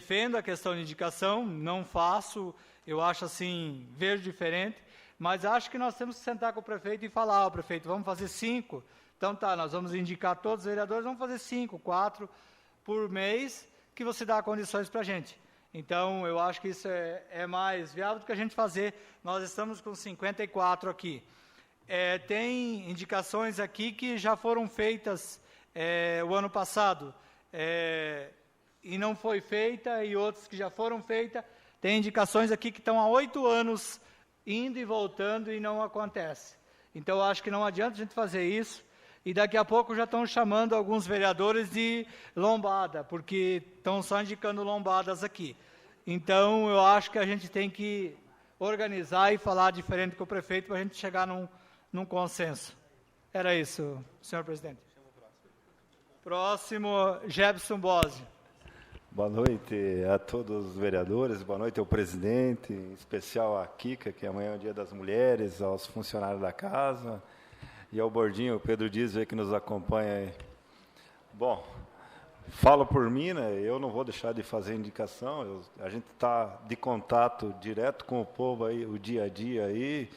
defendo a questão de indicação, não faço, eu acho assim, vejo diferente, mas acho que nós temos que sentar com o prefeito e falar, prefeito, vamos fazer 5, então tá, nós vamos indicar todos os vereadores, vamos fazer 5, 4 por mês, que você dá condições para a gente. Então, eu acho que isso é mais viável do que a gente fazer, nós estamos com 54 aqui. Tem indicações aqui que já foram feitas o ano passado, e não foi feita, e outros que já foram feitas. Tem indicações aqui que estão há 8 anos indo e voltando e não acontece. Então, eu acho que não adianta a gente fazer isso, e daqui a pouco já estão chamando alguns vereadores de lombada, porque estão só indicando lombadas aqui. Então, eu acho que a gente tem que organizar e falar diferente com o prefeito para a gente chegar num consenso. Era isso, senhor presidente. Próximo, Jebson Bosio. Boa noite a todos os vereadores, boa noite ao presidente, em especial à Kika, que amanhã é o Dia das Mulheres, aos funcionários da casa, e ao Bordinho, o Pedro Dias, que nos acompanha aí. Bom, falo por mim, né, eu não vou deixar de fazer indicação, a gente está de contato direto com o povo aí, o dia a dia aí.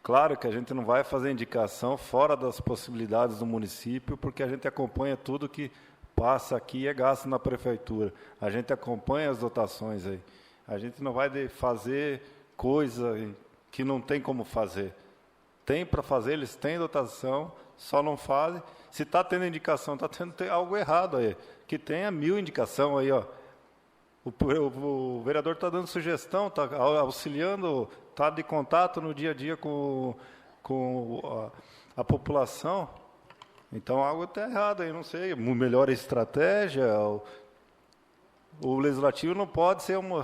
Claro que a gente não vai fazer indicação fora das possibilidades do município, porque a gente acompanha tudo que passa aqui e é gasto na prefeitura. A gente acompanha as dotações aí. A gente não vai fazer coisa que não tem como fazer. Tem para fazer, eles têm dotação, só não fazem. Se está tendo indicação, está tendo algo errado aí. Que tenha 1000 indicação aí, ó. O vereador está dando sugestão, está auxiliando, está de contato no dia a dia com a população. Então, algo está errado aí, não sei. Melhor estratégia. O legislativo não pode ser uma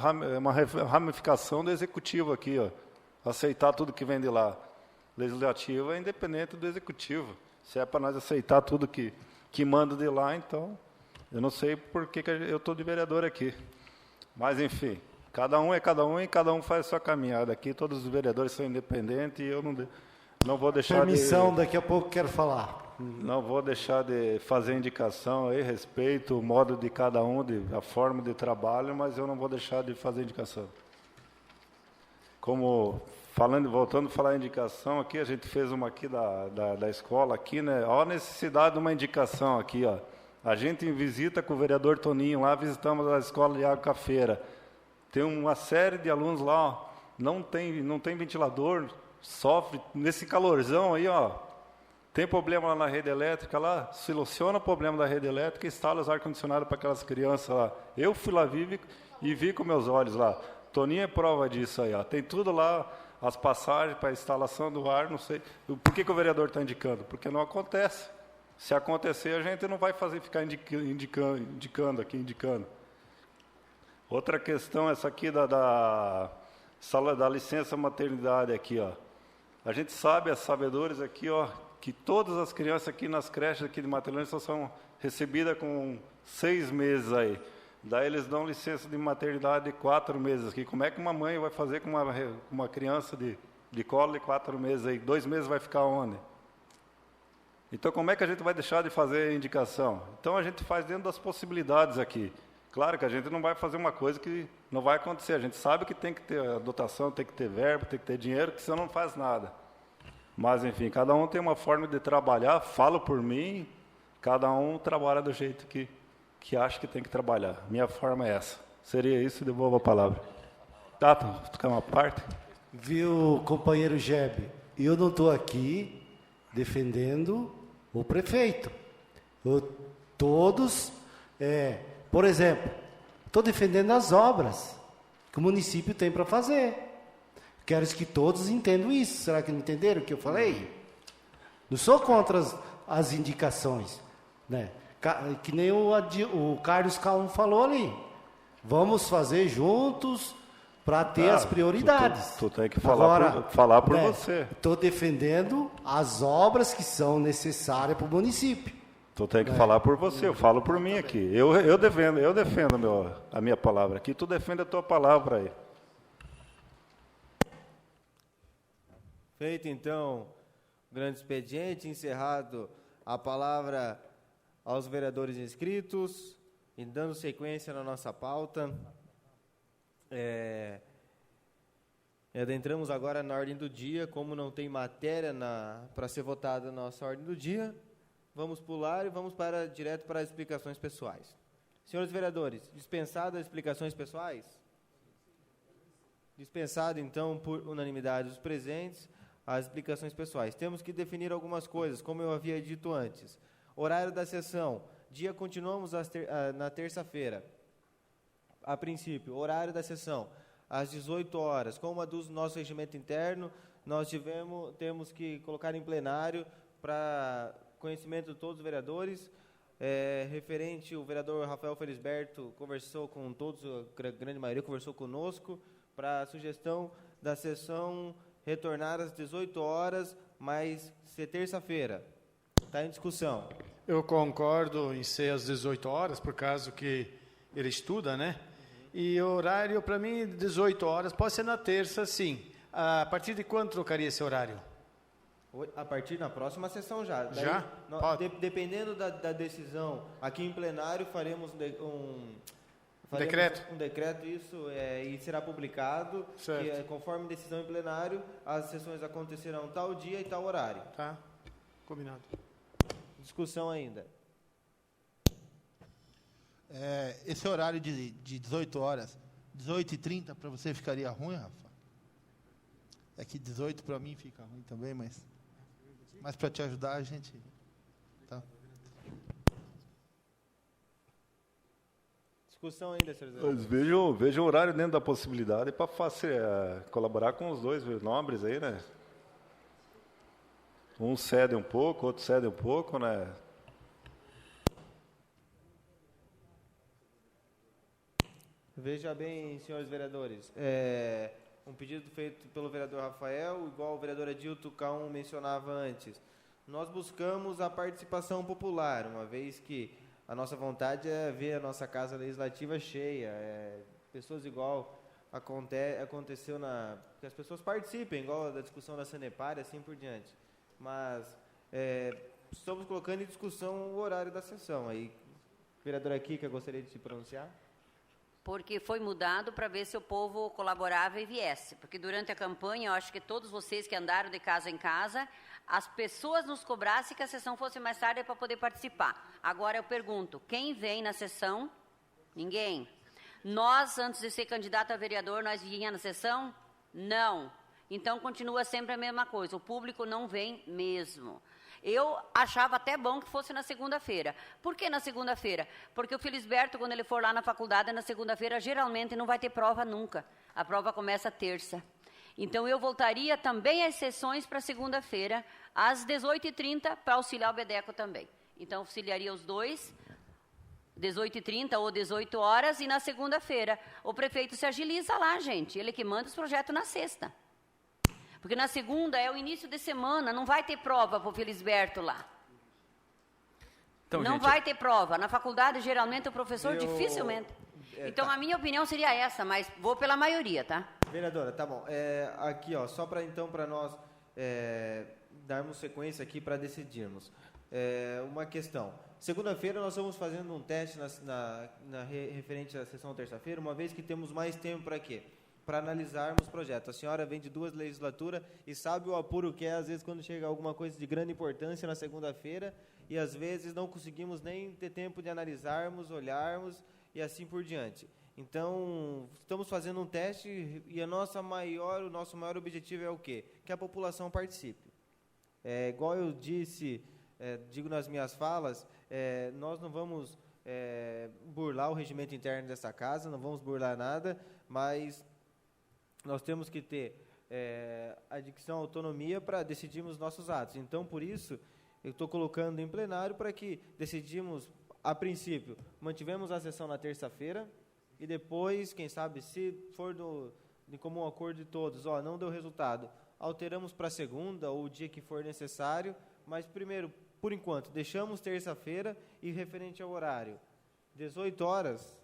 ramificação do executivo aqui, ó. Aceitar tudo que vem de lá. O legislativo é independente do executivo. Se é para nós aceitar tudo que manda de lá, então, eu não sei por que eu estou de vereador aqui. Mas, enfim, cada um é cada um e cada um faz a sua caminhada. Aqui todos os vereadores são independentes e eu não vou deixar Permissão, daqui a pouco quero falar. Não vou deixar de fazer indicação aí, respeito o modo de cada um, a forma de trabalho, mas eu não vou deixar de fazer indicação. Voltando a falar em indicação aqui, a gente fez uma aqui da escola aqui, né? Olha a necessidade de uma indicação aqui, ó. A gente em visita com o vereador Toninho lá, visitamos a escola de Água Cafeira. Tem uma série de alunos lá, ó, não tem ventilador, sofre nesse calorzão aí, ó. Tem problema lá na rede elétrica, lá, soluciona o problema da rede elétrica e instala os ar-condicionados para aquelas crianças lá. Eu fui lá e vi com meus olhos lá. Toninho é prova disso aí, ó. Tem tudo lá, as passagens para a instalação do ar, não sei. Por que o vereador está indicando? Porque não acontece. Se acontecer, a gente não vai ficar indicando. Outra questão, essa aqui da licença maternidade aqui, ó. A gente sabe, as sabedores aqui, ó, que todas as crianças aqui nas creches aqui de maternidade só são recebidas com 6 meses aí. Daí eles dão licença de maternidade de 4 meses aqui. Como é que uma mãe vai fazer com uma criança de colo de 4 meses aí? 2 meses vai ficar onde? Então, como é que a gente vai deixar de fazer a indicação? Então, a gente faz dentro das possibilidades aqui. Claro que a gente não vai fazer uma coisa que não vai acontecer. A gente sabe que tem que ter a dotação, tem que ter verbo, tem que ter dinheiro, que senão não faz nada. Mas, enfim, cada um tem uma forma de trabalhar. Falo por mim, cada um trabalha do jeito que acha que tem que trabalhar. Minha forma é essa. Seria isso e devolvo a palavra. Tato, ficar uma parte? Viu, companheiro Jebe, eu não estou aqui defendendo o prefeito. Por exemplo, estou defendendo as obras que o município tem para fazer. Quero que todos entendam isso. Será que não entenderam o que eu falei? Não sou contra as indicações, né? Que nem o Carlos Calum falou ali. Vamos fazer juntos para ter as prioridades. Tu tem que falar por você. Estou defendendo as obras que são necessárias para o município. Tu tem que falar por você, eu falo por mim aqui. Eu defendo a minha palavra aqui, tu defende a tua palavra aí. Feito, então, o grande expediente, encerrado a palavra aos vereadores inscritos, e dando sequência na nossa pauta, Adentramos agora na ordem do dia. Como não tem matéria para ser votada na nossa ordem do dia, vamos pular e vamos direto para as explicações pessoais. Senhores vereadores, dispensado as explicações pessoais? Dispensado, então, por unanimidade dos presentes, as explicações pessoais. Temos que definir algumas coisas, como eu havia dito antes. Horário da sessão. Dia continuamos na terça-feira. A princípio, horário da sessão, às 18 horas. Como a do nosso regimento interno, nós temos que colocar em plenário para conhecimento de todos os vereadores. Referente, o vereador Rafael Felisberto conversou com todos, a grande maioria conversou conosco, para a sugestão da sessão retornar às 18 horas, mas ser terça-feira. Está em discussão. Eu concordo em ser às 18 horas, por causa que ele estuda, né? E o horário, para mim, 18 horas, pode ser na terça, sim. A partir de quando trocaria esse horário? A partir da próxima sessão já. Daí, Já? Dependendo da decisão, aqui em plenário faremos decreto? Um decreto, isso, e será publicado. Que, conforme decisão em plenário, as sessões acontecerão tal dia e tal horário. Tá, combinado. Discussão ainda. Esse horário de 18 horas, 18h30, para você ficaria ruim, Rafa? É que 18 para mim fica ruim também, mas para te ajudar a gente... Tá. Discussão ainda, senhores. Mas vejo o horário dentro da possibilidade para colaborar com os dois nobres aí, né? Um cede um pouco, outro cede um pouco, né? Veja bem, senhores vereadores, um pedido feito pelo vereador Rafael, igual o vereador Adilto K1 mencionava antes. Nós buscamos a participação popular, uma vez que a nossa vontade é ver a nossa Casa Legislativa cheia, pessoas igual aconteceu que as pessoas participem, igual da discussão da Sanepar e assim por diante. Mas estamos colocando em discussão o horário da sessão. Aí, vereadora Kika, gostaria de se pronunciar? Porque foi mudado para ver se o povo colaborava e viesse. Porque durante a campanha, eu acho que todos vocês que andaram de casa em casa, as pessoas nos cobrassem que a sessão fosse mais tarde para poder participar. Agora eu pergunto, quem vem na sessão? Ninguém. Nós, antes de ser candidato a vereador, nós vinha na sessão? Não. Então continua sempre a mesma coisa, o público não vem mesmo. Eu achava até bom que fosse na segunda-feira. Por que na segunda-feira? Porque o Felisberto, quando ele for lá na faculdade, na segunda-feira, geralmente não vai ter prova nunca. A prova começa terça. Então, eu voltaria também as sessões para segunda-feira, às 18h30, para auxiliar o Bedeco também. Então, auxiliaria os dois, 18h30 ou 18 horas, e na segunda-feira. O prefeito se agiliza lá, gente. Ele que manda os projetos na sexta. Porque na segunda é o início de semana, não vai ter prova para o Felisberto lá. Então, não vai ter prova. Na faculdade, geralmente, o professor dificilmente. Então, a minha opinião seria essa, mas vou pela maioria, tá? Vereadora, tá bom. Aqui, só para nós darmos sequência aqui para decidirmos. Uma questão. Segunda-feira nós estamos fazendo um teste referente à sessão terça-feira, uma vez que temos mais tempo para quê? Para analisarmos projetos. A senhora vem de 2 legislaturas e sabe o apuro que é, às vezes, quando chega alguma coisa de grande importância na segunda-feira e, às vezes, não conseguimos nem ter tempo de analisarmos, olharmos e assim por diante. Então, estamos fazendo um teste e o nosso maior objetivo é o quê? Que a população participe. Igual eu digo nas minhas falas, nós não vamos burlar o regimento interno dessa casa, não vamos burlar nada, mas nós temos que ter a dicção, autonomia para decidirmos nossos atos. Então, por isso, eu estou colocando em plenário para que decidimos, a princípio, mantivemos a sessão na terça-feira e depois, quem sabe, se for de comum acordo de todos, não deu resultado, alteramos para segunda ou o dia que for necessário, mas primeiro, por enquanto, deixamos terça-feira e referente ao horário, 18 horas,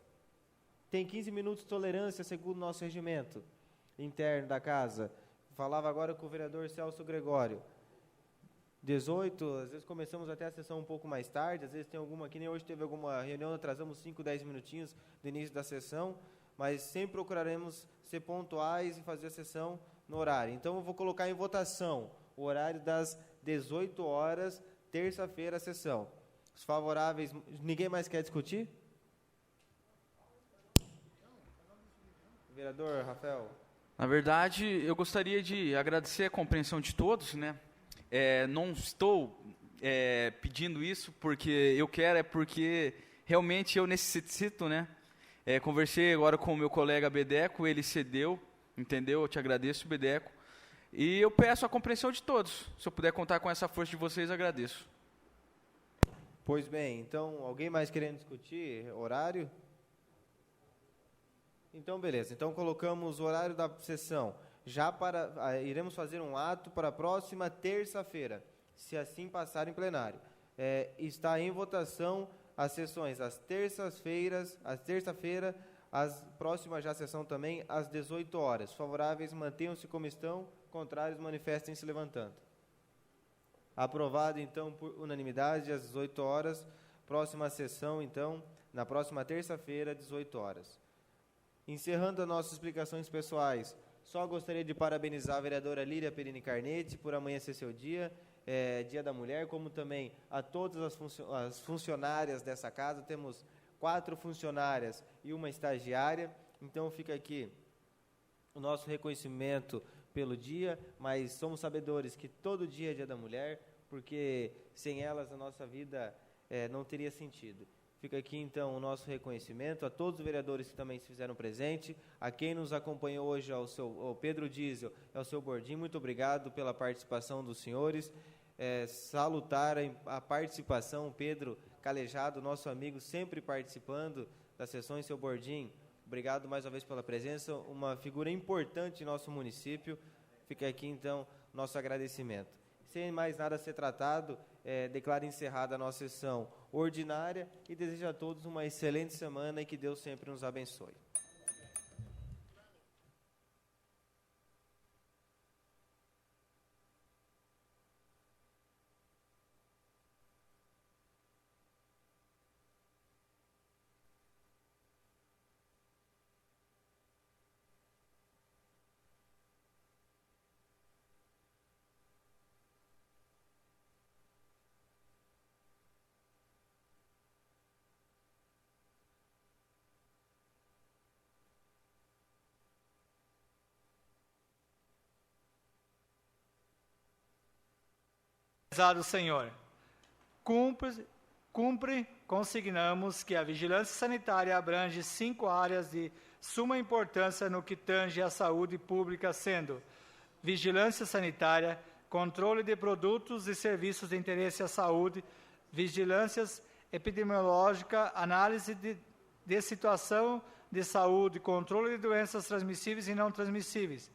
tem 15 minutos de tolerância segundo o nosso regimento interno da casa. Falava agora com o vereador Celso Gregório. 18, às vezes começamos até a sessão um pouco mais tarde, às vezes tem alguma, que nem hoje teve alguma reunião, atrasamos 5, 10 minutinhos do início da sessão, mas sempre procuraremos ser pontuais e fazer a sessão no horário. Então, eu vou colocar em votação o horário das 18 horas, terça-feira, a sessão. Os favoráveis, ninguém mais quer discutir? Vereador Rafael. Na verdade, eu gostaria de agradecer a compreensão de todos, né? Não estou pedindo isso porque eu quero, é porque realmente eu necessito, né? Conversei agora com o meu colega Bedeco, ele cedeu, entendeu? Eu te agradeço, Bedeco. E eu peço a compreensão de todos. Se eu puder contar com essa força de vocês, agradeço. Pois bem, então, alguém mais querendo discutir horário? Então, beleza. Então, colocamos o horário da sessão. Iremos fazer um ato para a próxima terça-feira, se assim passar em plenário. Está em votação as sessões às terça-feira, as próximas já sessão também, às 18 horas. Favoráveis, mantenham-se como estão, contrários, manifestem-se levantando. Aprovado, então, por unanimidade, às 18 horas. Próxima sessão, então, na próxima terça-feira, às 18 horas. Encerrando as nossas explicações pessoais, só gostaria de parabenizar a vereadora Líria Perini Carnete por amanhã ser seu dia, Dia da Mulher, como também a todas as funcionárias dessa casa. Temos 4 funcionárias e uma estagiária, então fica aqui o nosso reconhecimento pelo dia, mas somos sabedores que todo dia é Dia da Mulher, porque sem elas a nossa vida não teria sentido. Fica aqui, então, o nosso reconhecimento a todos os vereadores que também se fizeram presente, a quem nos acompanhou hoje, ao Pedro Diesel e ao seu Bordinho, muito obrigado pela participação dos senhores. Salutar a participação, o Pedro Calejado, nosso amigo, sempre participando das sessões, seu Bordinho. Obrigado mais uma vez pela presença, uma figura importante em nosso município. Fica aqui, então, nosso agradecimento. Sem mais nada a ser tratado, declaro encerrada a nossa sessão ordinária e desejo a todos uma excelente semana e que Deus sempre nos abençoe. Prezado Senhor, consignamos que a vigilância sanitária abrange 5 áreas de suma importância no que tange à saúde pública, sendo vigilância sanitária, controle de produtos e serviços de interesse à saúde, vigilância epidemiológica, análise de situação de saúde, controle de doenças transmissíveis e não transmissíveis,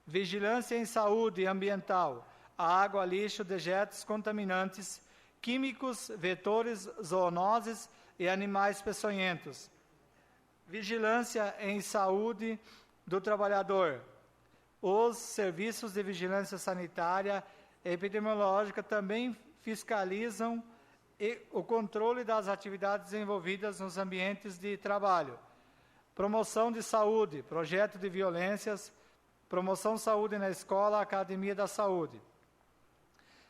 vigilância em saúde ambiental, água, lixo, dejetos contaminantes, químicos, vetores, zoonoses e animais peçonhentos. Vigilância em saúde do trabalhador. Os serviços de vigilância sanitária e epidemiológica também fiscalizam o controle das atividades envolvidas nos ambientes de trabalho. Promoção de saúde, projeto de violências, promoção saúde na escola, academia da saúde.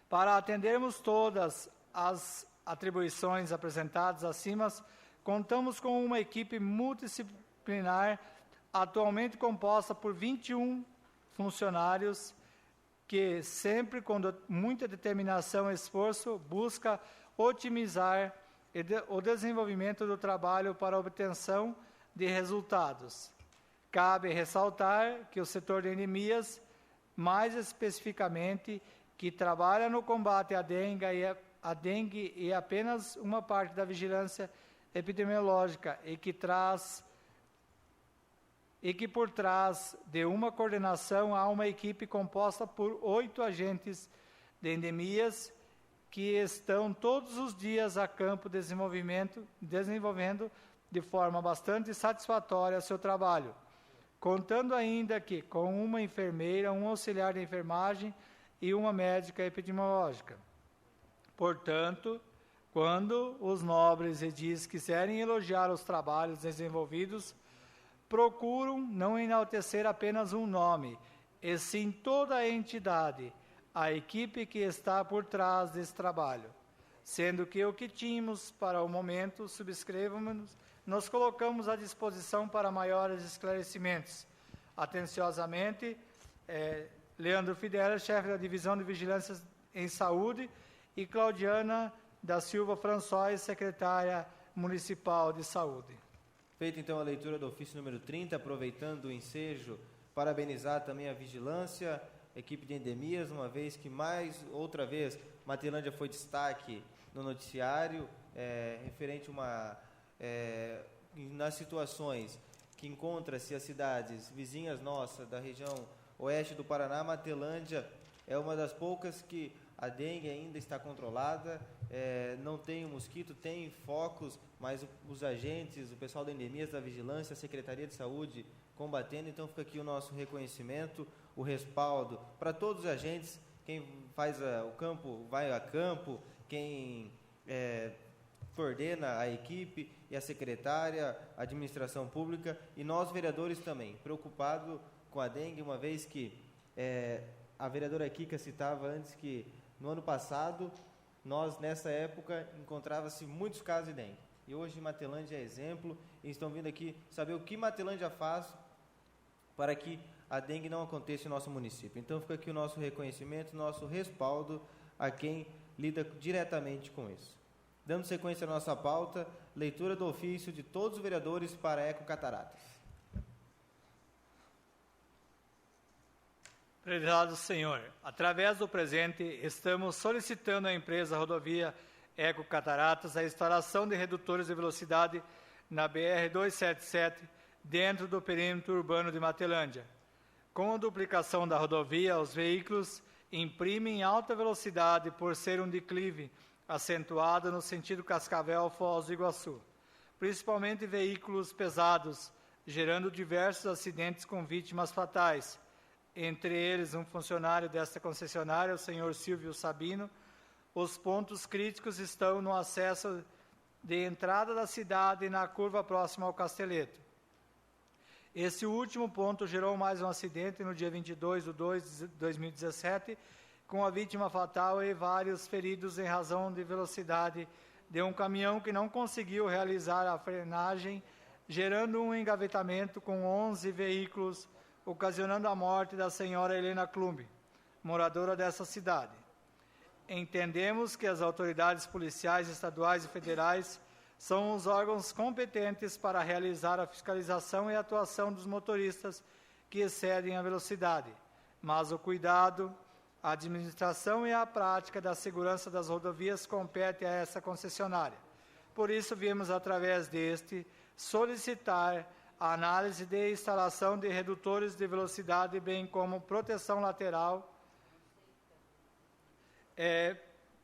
Para atendermos todas as atribuições apresentadas acima, contamos com uma equipe multidisciplinar atualmente composta por 21 funcionários que sempre com muita determinação e esforço busca otimizar o desenvolvimento do trabalho para a obtenção de resultados. Cabe ressaltar que o setor de endemias, mais especificamente, que trabalha no combate à dengue e apenas uma parte da vigilância epidemiológica e que por trás de uma coordenação há uma equipe composta por 8 agentes de endemias que estão todos os dias a campo desenvolvendo de forma bastante satisfatória seu trabalho, contando ainda que com uma enfermeira, um auxiliar de enfermagem e uma médica epidemiológica. Portanto, quando os nobres edis quiserem elogiar os trabalhos desenvolvidos procuram não enaltecer apenas um nome, e sim toda a entidade, a equipe que está por trás desse trabalho. Sendo que o que tínhamos para o momento, subscrevamos, nos colocamos à disposição para maiores esclarecimentos. Atenciosamente, Leandro Fidelis, chefe da Divisão de Vigilância em Saúde, e Claudiana da Silva François, secretária municipal de Saúde. Feita então a leitura do ofício número 30, aproveitando o ensejo, parabenizar também a vigilância, equipe de endemias, uma vez que outra vez, Matelândia foi destaque no noticiário, referente nas situações que encontra-se as cidades vizinhas nossas da região oeste do Paraná. Matelândia é uma das poucas que a dengue ainda está controlada, não tem o mosquito, tem focos, mas os agentes, o pessoal da endemias, da vigilância, a Secretaria de Saúde combatendo. Então fica aqui o nosso reconhecimento, o respaldo para todos os agentes, quem faz o campo, vai a campo, quem coordena a equipe e a secretária, a administração pública, e nós vereadores também, preocupados com a dengue, uma vez que a vereadora Kika citava antes que no ano passado, nós nessa época encontrava-se muitos casos de dengue, e hoje Matelândia é exemplo, e estão vindo aqui saber o que Matelândia faz para que a dengue não aconteça no nosso município. Então fica aqui o nosso reconhecimento, nosso respaldo a quem lida diretamente com isso. Dando sequência à nossa pauta, leitura do ofício de todos os vereadores para Ecocataratas. Prezado senhor, através do presente, estamos solicitando à empresa rodovia Ecocataratas a instalação de redutores de velocidade na BR-277 dentro do perímetro urbano de Matelândia. Com a duplicação da rodovia, os veículos imprimem alta velocidade por ser um declive acentuado no sentido Cascavel-Foz do Iguaçu, principalmente veículos pesados, gerando diversos acidentes com vítimas fatais, entre eles um funcionário desta concessionária, o senhor Silvio Sabino. Os pontos críticos estão no acesso de entrada da cidade e na curva próxima ao Casteleto. Esse último ponto gerou mais um acidente no dia 22/2 de 2017, com a vítima fatal e vários feridos em razão de velocidade de um caminhão que não conseguiu realizar a frenagem, gerando um engavetamento com 11 veículos, ocasionando a morte da senhora Helena Klumbi, moradora dessa cidade. Entendemos que as autoridades policiais estaduais e federais são os órgãos competentes para realizar a fiscalização e atuação dos motoristas que excedem a velocidade, mas o cuidado, a administração e a prática da segurança das rodovias compete a essa concessionária. Por isso, viemos, através deste, solicitar a análise de instalação de redutores de velocidade, bem como proteção lateral,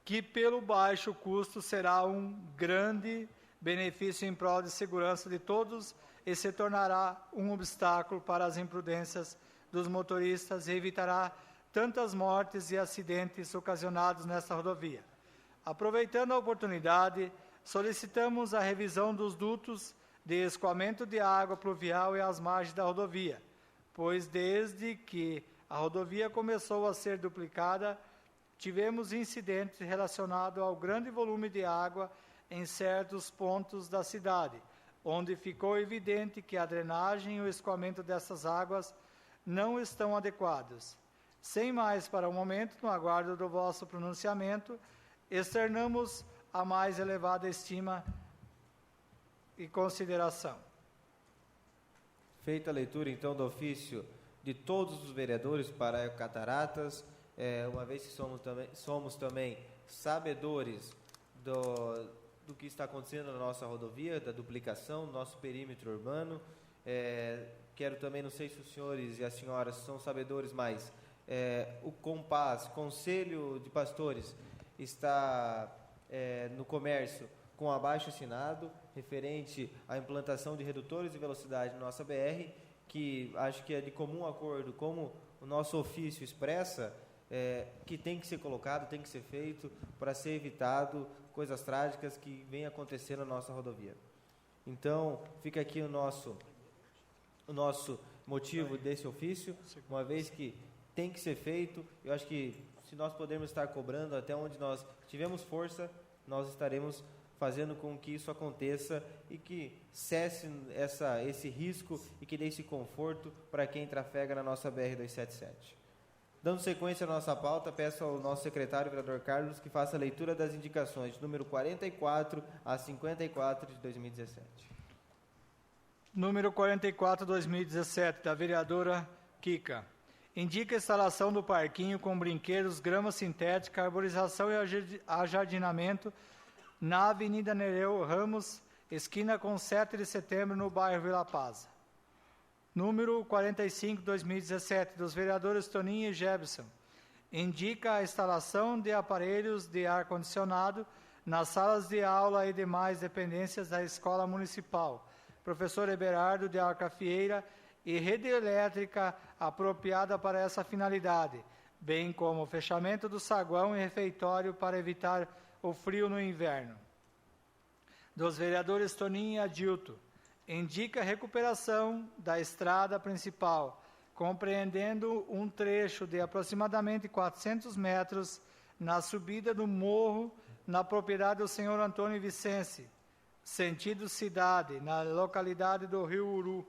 que pelo baixo custo será um grande benefício em prol de segurança de todos e se tornará um obstáculo para as imprudências dos motoristas e evitará tantas mortes e acidentes ocasionados nesta rodovia. Aproveitando a oportunidade, solicitamos a revisão dos dutos de escoamento de água pluvial e às margens da rodovia, pois desde que a rodovia começou a ser duplicada, tivemos incidentes relacionados ao grande volume de água em certos pontos da cidade, onde ficou evidente que a drenagem e o escoamento dessas águas não estão adequados. Sem mais para o momento, no aguardo do vosso pronunciamento, externamos a mais elevada estima e consideração. Feita a leitura, então, do ofício de todos os vereadores para Ecocataratas, uma vez que somos também sabedores do que está acontecendo na nossa rodovia, da duplicação do nosso perímetro urbano. Quero também, não sei se os senhores e as senhoras são sabedores, mas o COMPAS, Conselho de Pastores, está no comércio com abaixo-assinado referente à implantação de redutores de velocidade na nossa BR, que acho que é de comum acordo, como o nosso ofício expressa, que tem que ser colocado, tem que ser feito para ser evitado coisas trágicas que vêm acontecendo na nossa rodovia. Então, fica aqui o nosso o nosso motivo desse ofício, uma vez que tem que ser feito. Eu acho que se nós pudermos estar cobrando até onde nós tivemos força, nós estaremos fazendo com que isso aconteça e que cesse esse risco e que dê esse conforto para quem trafega na nossa BR-277. Dando sequência à nossa pauta, peço ao nosso secretário, vereador Carlos, que faça a leitura das indicações de número 44 a 54 de 2017. Número 44, 2017, da vereadora Kika. Indica a instalação do parquinho com brinquedos, grama sintética, arborização e ajardinamento na Avenida Nereu Ramos, esquina com 7 de setembro, no bairro Vila Paz. Número 45, 2017, dos vereadores Toninho e Jebson. Indica a instalação de aparelhos de ar-condicionado nas salas de aula e demais dependências da Escola Municipal Professor Eberardo de Alcafieira e rede elétrica apropriada para essa finalidade, bem como o fechamento do saguão e refeitório para evitar o frio no inverno. Dos vereadores Toninho e Adilto, indica a recuperação da estrada principal, compreendendo um trecho de aproximadamente 400 metros na subida do morro, na propriedade do senhor Antônio Vicente, sentido cidade, na localidade do Rio Uru,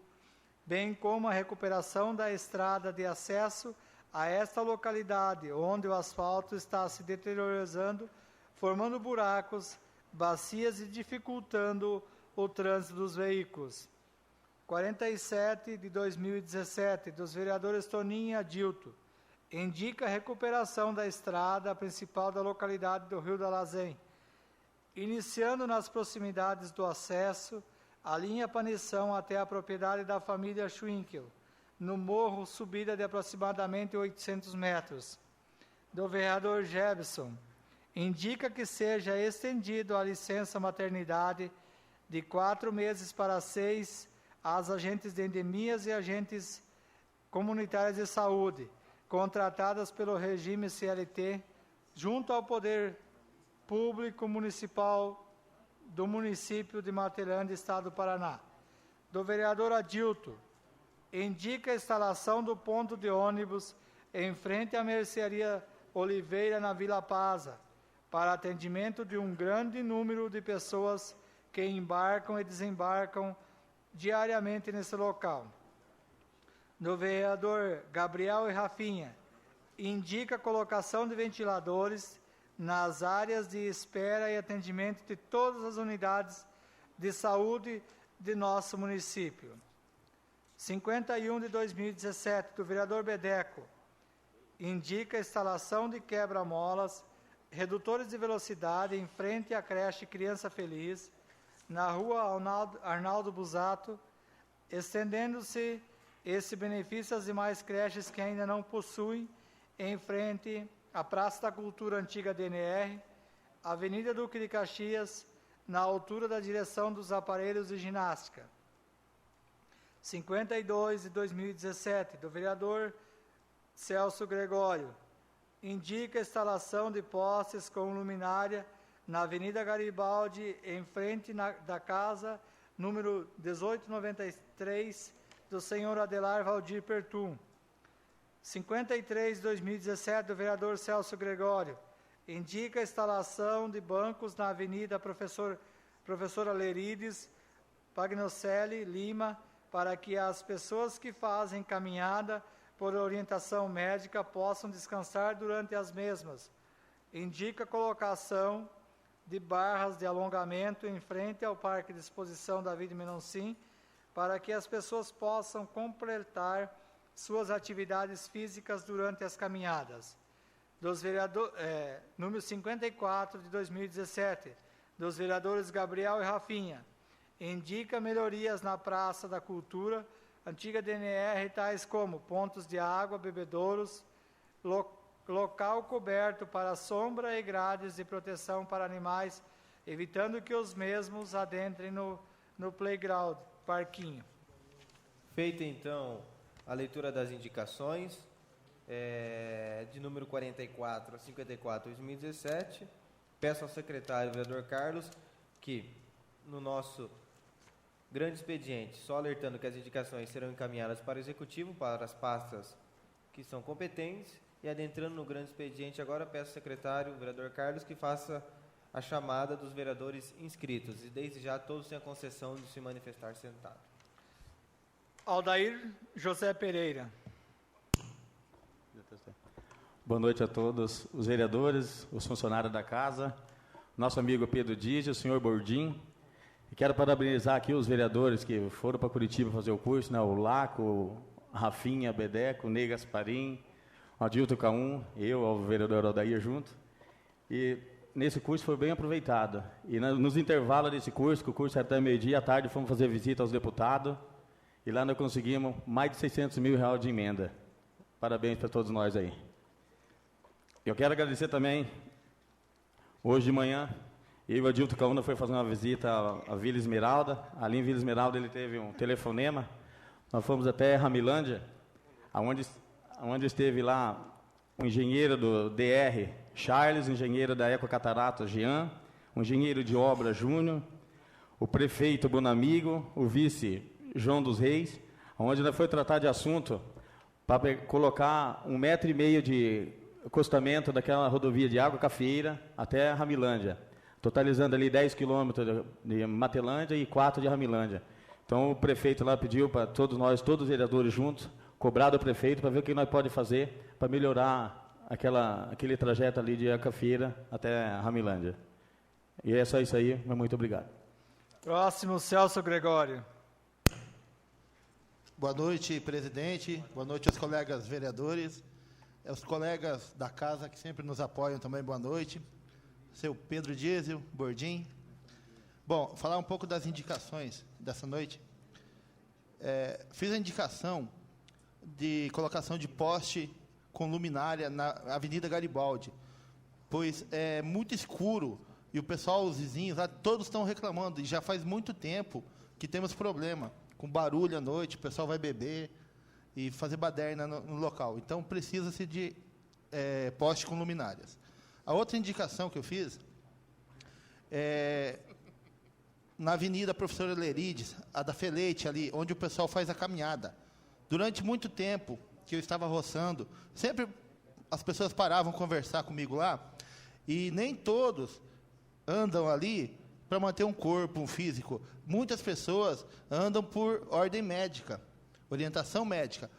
bem como a recuperação da estrada de acesso a esta localidade, onde o asfalto está se deteriorando, formando buracos, bacias e dificultando o trânsito dos veículos. 47 de 2017, dos vereadores Toninho e Adilto, indica a recuperação da estrada principal da localidade do Rio da Lazem, iniciando nas proximidades do acesso a linha Panição até a propriedade da família Schwinkel, no morro, subida de aproximadamente 800 metros. Do vereador Jebson, indica que seja estendido a licença maternidade de 4 meses para 6 às agentes de endemias e agentes comunitárias de saúde, contratadas pelo regime CLT, junto ao Poder Público Municipal do município de Martelândia, Estado do Paraná. Do vereador Adilto, indica a instalação do ponto de ônibus em frente à mercearia Oliveira, na Vila Paz, para atendimento de um grande número de pessoas que embarcam e desembarcam diariamente nesse local. Do vereador Gabriel e Rafinha, indica a colocação de ventiladores nas áreas de espera e atendimento de todas as unidades de saúde de nosso município. 51 de 2017, do vereador Bedeco, indica a instalação de quebra-molas, redutores de velocidade em frente à creche Criança Feliz, na rua Arnaldo Busato, estendendo-se esse benefício às demais creches que ainda não possuem, em frente à Praça da Cultura Antiga DNR, Avenida Duque de Caxias, na altura da direção dos aparelhos de ginástica. 52 de 2017, do vereador Celso Gregório, indica a instalação de postes com luminária na Avenida Garibaldi, em frente da casa número 1893, do senhor Adelar Valdir Pertum. 53 de 2017, do vereador Celso Gregório, indica a instalação de bancos na Avenida Professora Lerides Pagnocelli Lima, para que as pessoas que fazem caminhada por orientação médica possam descansar durante as mesmas. Indica a colocação de barras de alongamento em frente ao Parque de Exposição David Menoncin, para que as pessoas possam completar suas atividades físicas durante as caminhadas. Número 54 de 2017, dos vereadores Gabriel e Rafinha, indica melhorias na Praça da Cultura, antiga DNR, tais como pontos de água, bebedouros, local coberto para sombra e grades de proteção para animais, evitando que os mesmos adentrem no playground, parquinho. Feita, então, a leitura das indicações, de número 44 a 54 de 2017, peço ao secretário, vereador Carlos, que no nosso Grande expediente, só alertando que as indicações serão encaminhadas para o Executivo, para as pastas que são competentes. E adentrando no grande expediente, agora peço ao secretário, o vereador Carlos, que faça a chamada dos vereadores inscritos. E desde já todos têm a concessão de se manifestar sentado. Aldair José Pereira. Boa noite a todos os vereadores, os funcionários da casa, nosso amigo Pedro Dias, o senhor Bordim. E quero parabenizar aqui os vereadores que foram para Curitiba fazer o curso, né? O Laco, o Rafinha Bedeco, o Ney Gasparim, o Adilto Caum, eu, o vereador Aldair junto. E nesse curso foi bem aproveitado. E nos intervalos desse curso, que o curso era até meio-dia, à tarde fomos fazer visita aos deputados. E lá nós conseguimos mais de 600 mil reais de emenda. Parabéns para todos nós aí. Eu quero agradecer também, hoje de manhã, eu e o Adilto Caúna foi fazer uma visita à Vila Esmeralda. Ali em Vila Esmeralda ele teve um telefonema. Nós fomos até Ramilândia, onde esteve lá o engenheiro do DR, Charles, o engenheiro da Ecocatarato, Jean, o engenheiro de obra, Júnior, o prefeito Bonamigo, o vice João dos Reis, onde nós foi tratar de assunto para colocar 1,5 metro de acostamento daquela rodovia de Água Cafeira até Ramilândia, totalizando ali 10 quilômetros de Matelândia e 4 de Ramilândia. Então o prefeito lá pediu para todos nós, todos os vereadores juntos, cobrar do prefeito para ver o que nós podemos fazer para melhorar aquele trajeto ali de Água Cafeira até Ramilândia. E é só isso aí, mas muito obrigado. Próximo, Celso Gregório. Boa noite, presidente. Boa noite aos colegas vereadores. Os colegas da casa que sempre nos apoiam também, boa noite. Seu Pedro Diesel, Bordim. Bom, falar um pouco das indicações dessa noite. Fiz a indicação de colocação de poste com luminária na Avenida Garibaldi, pois é muito escuro e o pessoal, os vizinhos, lá, todos estão reclamando, e já faz muito tempo que temos problema com barulho à noite, o pessoal vai beber e fazer baderna no local. Então, precisa-se de poste com luminárias. A outra indicação que eu fiz é na Avenida Professora Lerides, a da Feleite, ali, onde o pessoal faz a caminhada. Durante muito tempo que eu estava roçando, sempre as pessoas paravam conversar comigo lá, e nem todos andam ali para manter um corpo, um físico. Muitas pessoas andam por ordem médica, orientação médica,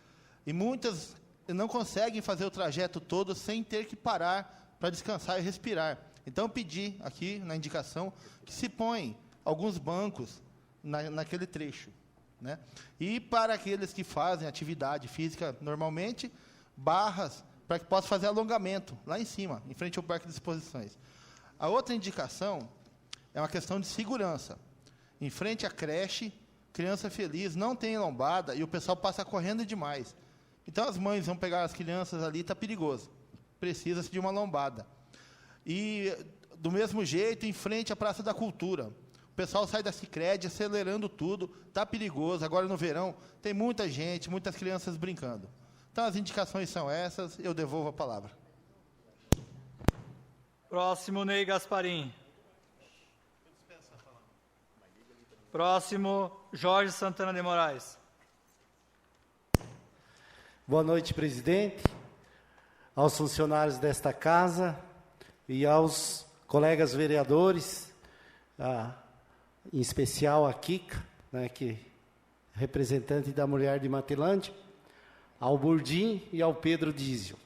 e muitas não conseguem fazer o trajeto todo sem ter que parar para descansar e respirar. Então, eu pedi aqui, na indicação, que se põe alguns bancos naquele trecho, né? E para aqueles que fazem atividade física normalmente, barras para que possa fazer alongamento, lá em cima, em frente ao Parque de Exposições. A outra indicação é uma questão de segurança. Em frente à creche, criança feliz, não tem lombada e o pessoal passa correndo demais. Então, as mães vão pegar as crianças ali, está perigoso. Precisa-se de uma lombada. E, do mesmo jeito, em frente à Praça da Cultura. O pessoal sai da Sicredi acelerando tudo, está perigoso. Agora, no verão, tem muita gente, muitas crianças brincando. Então, as indicações são essas, eu devolvo a palavra. Próximo, Ney Gasparim. Próximo, Jorge Santana de Moraes. Boa noite, presidente, aos funcionários desta casa e aos colegas vereadores, em especial a Kika, né, que é representante da mulher de Matelândia, ao Bordim e ao Pedro Diesel.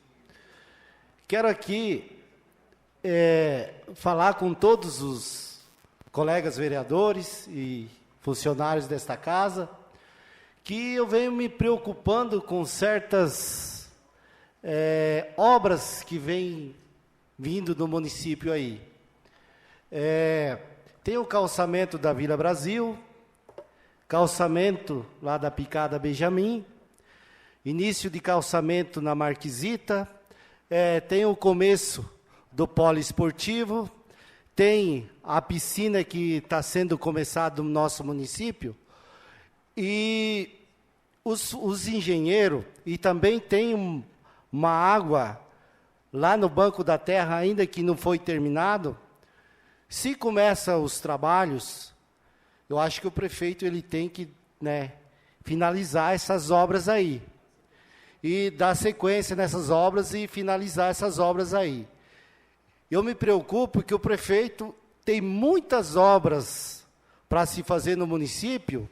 Quero aqui falar com todos os colegas vereadores e funcionários desta casa, que eu venho me preocupando com certas obras que vêm vindo do município aí. Tem o calçamento da Vila Brasil, calçamento lá da Picada Benjamin, início de calçamento na Marquisita, tem o começo do poliesportivo, tem a piscina que está sendo começada no nosso município, e os engenheiros, e também tem uma água lá no Banco da Terra, ainda que não foi terminado. Se começa os trabalhos, eu acho que o prefeito ele tem que, né, finalizar essas obras aí. E dar sequência nessas obras e finalizar essas obras aí. Eu me preocupo que o prefeito tem muitas obras para se fazer no município,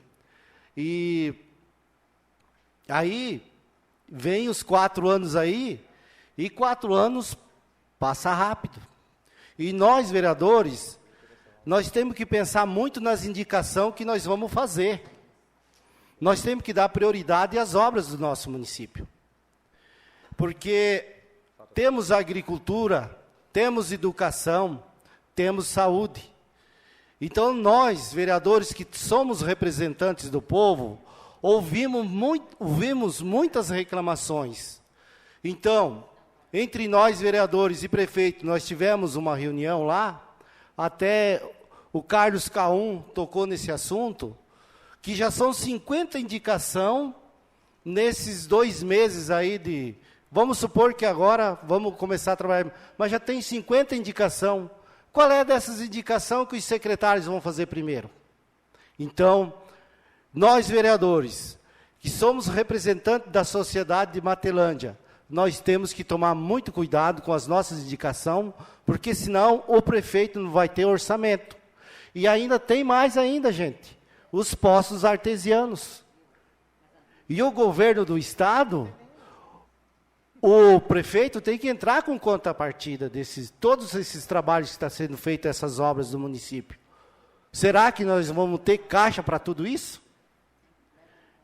e aí vem os 4 anos aí, e 4 anos passa rápido. E nós, vereadores, nós temos que pensar muito nas indicações que nós vamos fazer. Nós temos que dar prioridade às obras do nosso município. Porque temos agricultura, temos educação, temos saúde. Então, nós, vereadores que somos representantes do povo, ouvimos muitas reclamações. Então, entre nós, vereadores e prefeito, nós tivemos uma reunião lá, até o Carlos Caum tocou nesse assunto, que já são 50 indicações nesses 2 meses aí de... Vamos supor que agora vamos começar a trabalhar, mas já tem 50 indicações. Qual é dessas indicações que os secretários vão fazer primeiro? Então, nós vereadores, que somos representantes da sociedade de Matelândia, nós temos que tomar muito cuidado com as nossas indicações, porque senão o prefeito não vai ter orçamento. E ainda tem mais ainda, gente, os poços artesianos. E o governo do estado... O prefeito tem que entrar com contrapartida todos esses trabalhos que estão sendo feitos, essas obras do município. Será que nós vamos ter caixa para tudo isso?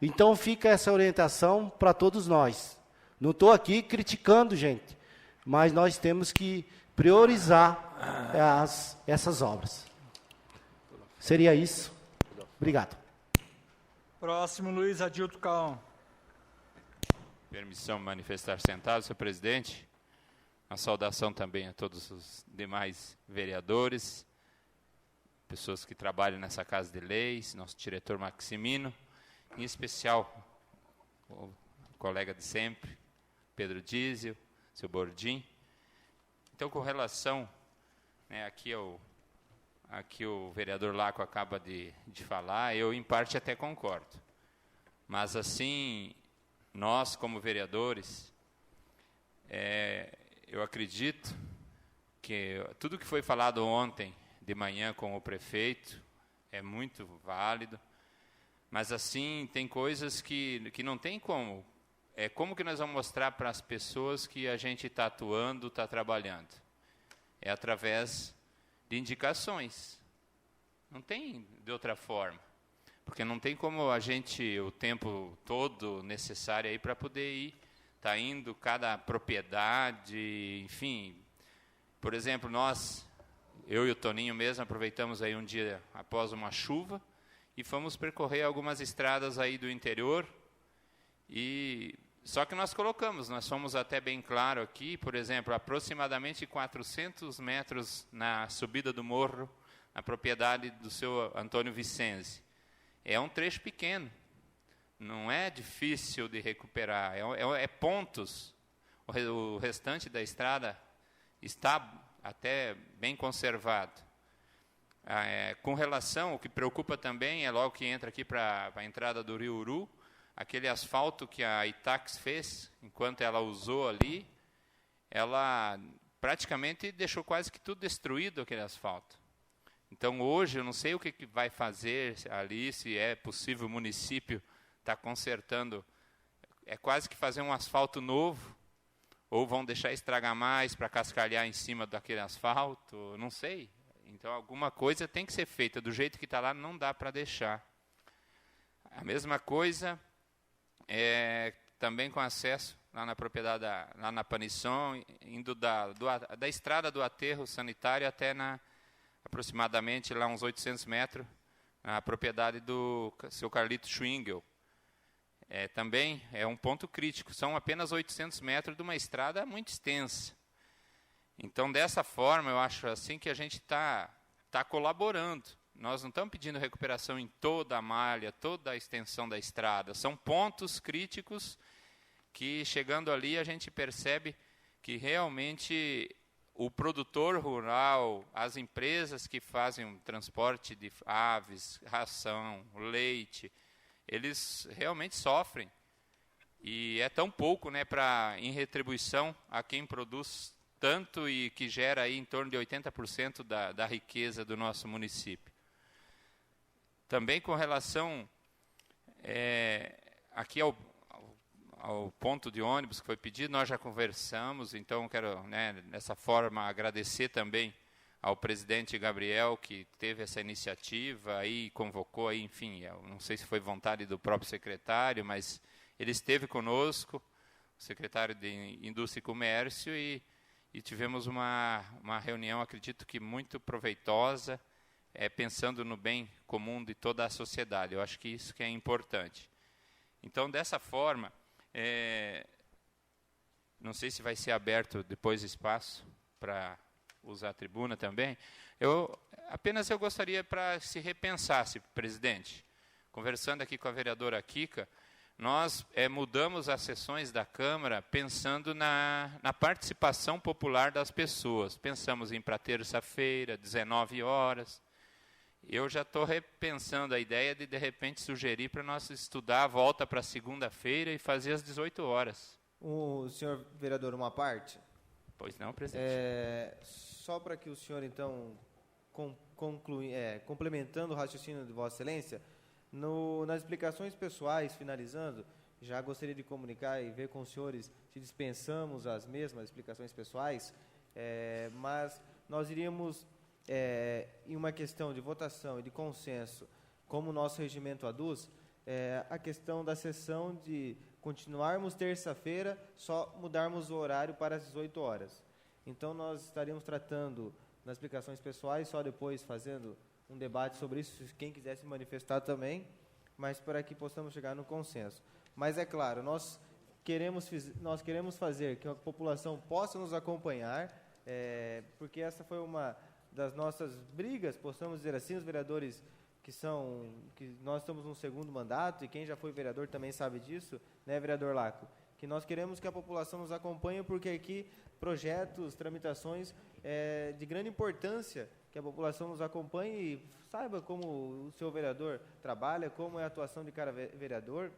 Então fica essa orientação para todos nós. Não estou aqui criticando, gente, mas nós temos que priorizar essas obras. Seria isso. Obrigado. Próximo, Luiz Adilto Caon. Permissão manifestar sentado, senhor presidente. Uma saudação também a todos os demais vereadores, pessoas que trabalham nessa Casa de Leis, nosso diretor Maximino, em especial o colega de sempre, Pedro Dízio, seu Bordim. Então, com relação, né, aqui o vereador Laco acaba de falar, eu em parte até concordo. Mas assim... Nós, como vereadores, eu acredito que tudo que foi falado ontem de manhã com o prefeito é muito válido, mas assim, tem coisas que não tem como. Como que nós vamos mostrar para as pessoas que a gente está atuando, está trabalhando? É através de indicações. Não tem de outra forma. Porque não tem como a gente, o tempo todo necessário aí para poder ir, tá indo cada propriedade, enfim. Por exemplo, eu e o Toninho mesmo, aproveitamos aí um dia após uma chuva e fomos percorrer algumas estradas aí do interior. Só que nós fomos até bem claro aqui, por exemplo, aproximadamente 400 metros na subida do morro, na propriedade do seu Antônio Vicenzi. É um trecho pequeno, não é difícil de recuperar, é pontos. O restante da estrada está até bem conservado. Com relação, o que preocupa também é logo que entra aqui para a entrada do Rio Uru, aquele asfalto que a Itax fez, enquanto ela usou ali, ela praticamente deixou quase que tudo destruído, aquele asfalto. Então, hoje, eu não sei o que vai fazer ali, se é possível o município estar consertando. É quase que fazer um asfalto novo, ou vão deixar estragar mais para cascalhar em cima daquele asfalto, não sei. Então, alguma coisa tem que ser feita. Do jeito que está lá, não dá para deixar. A mesma coisa também com acesso lá na propriedade, lá na Panisson, indo da estrada do aterro sanitário até aproximadamente lá uns 800 metros, na propriedade do seu Carlito Schwingel. Também é um ponto crítico, são apenas 800 metros de uma estrada muito extensa. Então, dessa forma, eu acho assim que a gente está colaborando. Nós não estamos pedindo recuperação em toda a malha, toda a extensão da estrada. São pontos críticos que, chegando ali, a gente percebe que realmente o produtor rural, as empresas que fazem o transporte de aves, ração, leite, eles realmente sofrem. E é tão pouco, né, em retribuição a quem produz tanto e que gera aí em torno de 80% da riqueza do nosso município. Também com relação aqui ao ponto de ônibus que foi pedido, nós já conversamos, então quero, né, dessa forma, agradecer também ao presidente Gabriel, que teve essa iniciativa, aí convocou, aí, enfim, não sei se foi vontade do próprio secretário, mas ele esteve conosco, o secretário de Indústria e Comércio, e tivemos uma reunião, acredito que muito proveitosa, pensando no bem comum de toda a sociedade. Eu acho que isso que é importante. Então, dessa forma, não sei se vai ser aberto depois espaço para usar a tribuna também. Eu gostaria para se repensasse, presidente. Conversando aqui com a vereadora Kika, nós mudamos as sessões da Câmara pensando na participação popular das pessoas. Pensamos em para terça-feira, 19 horas. Eu já estou repensando a ideia de repente, sugerir para nós estudar a volta para segunda-feira e fazer às 18 horas. O senhor vereador, uma parte? Pois não, presidente. Só para que o senhor, então, complementando o raciocínio de Vossa Excelência, nas explicações pessoais, finalizando, já gostaria de comunicar e ver com os senhores se dispensamos as mesmas explicações pessoais, mas nós iríamos, em uma questão de votação e de consenso, como o nosso regimento aduz, a questão da sessão de continuarmos terça-feira, só mudarmos o horário para as 18 horas. Então, nós estaríamos tratando nas explicações pessoais, só depois fazendo um debate sobre isso, se quem quiser se manifestar também, mas para que possamos chegar no consenso. Mas, é claro, nós queremos fazer que a população possa nos acompanhar, porque essa foi uma das nossas brigas, possamos dizer assim, os vereadores que nós estamos no segundo mandato, e quem já foi vereador também sabe disso, né, vereador Laco? Que nós queremos que a população nos acompanhe, porque aqui projetos, tramitações de grande importância, que a população nos acompanhe e saiba como o seu vereador trabalha, como é a atuação de cada vereador,